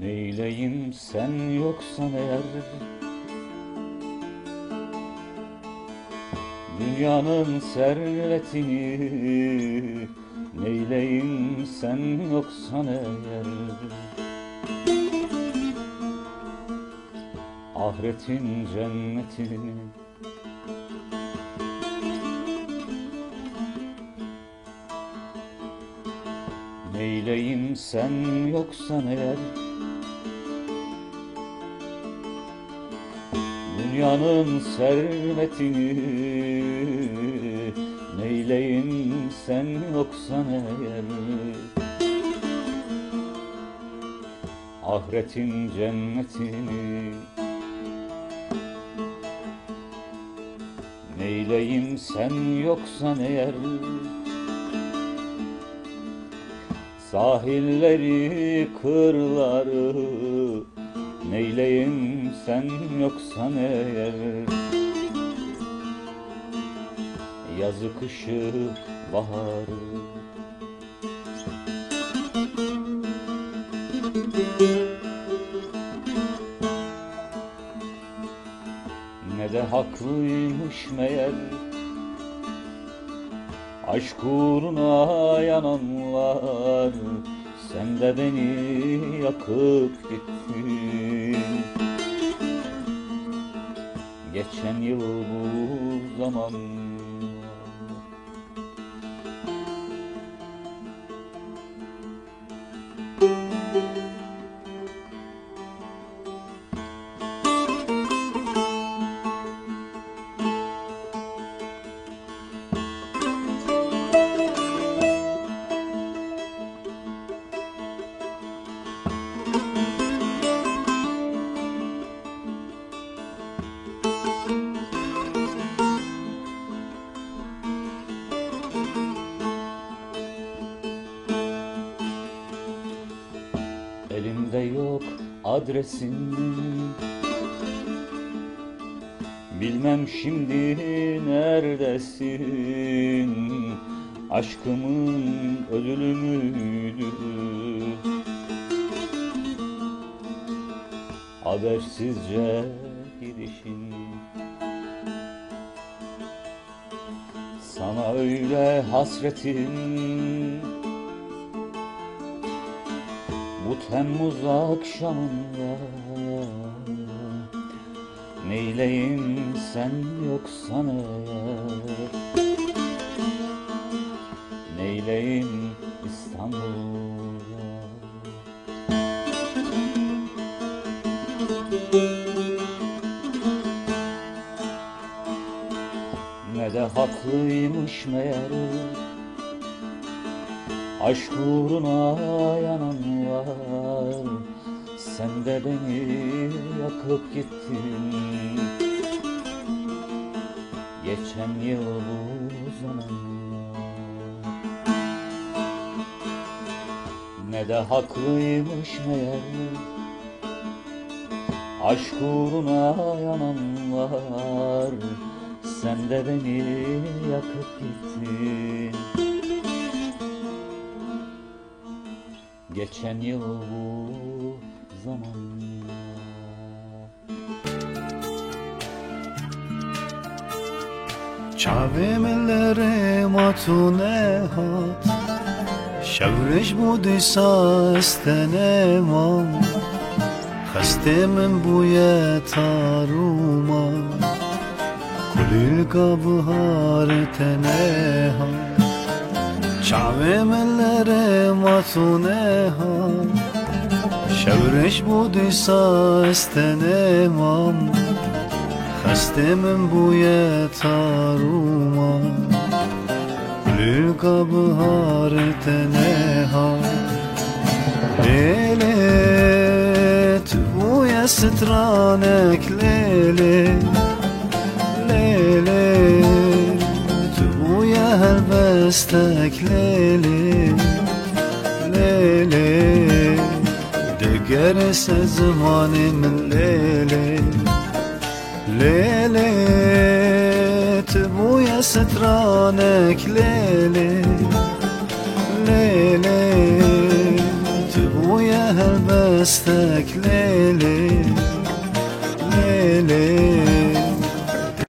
Neyleyim sen yoksan eğer, dünyanın servetini. Neyleyim sen yoksan eğer, ahiretin cennetini. Neyleyim sen yoksan eğer, dünyanın servetini. Neyleyim sen yoksan eğer, ahiretin cennetini. Neyleyim sen yoksan eğer, sahilleri, kırları. Neyleyim sen yoksan eğer, yazı, kışı, baharı. Ne de haklıymış meğer, aşk uğruna yananlar. Sen de beni yakıp gittin geçen yıl bu zaman. Elimde yok adresin, bilmem şimdi neredesin. Aşkımın ödülü müydü habersizce gidişin? Sana öyle hasretim bu Temmuz akşamında. Neyleyim sen yoksan eğer, neyleyim İstanbul'da. Ne de haklıymış meğer, aşk uğruna yananlar. Sen de beni yakıp gittin geçen yıl bu zamanlar. Ne de haklıymış meğer, aşk uğruna yananlar. Sen de beni yakıp gittin geçen yıl bu zamanlar. Çavê min lere matûne hat, şewreş bû dîsa estene mam. Xestê min bûye tarûman, kulîlka biharê teneha. Çavê min lere matûne hat, şewreş bû dîsa estene mam. Xestê min bûye tarûman, kulîlka biharê teneha. Lêlê tu bûye stranek, lêlê lêlê tu bûye helbestek, lêlê lêlê digerê se zimanê min, lêlê lêlê tu bûye stranek, lêlê lêlê tu bûye helbestek. بستك ليلي ليلي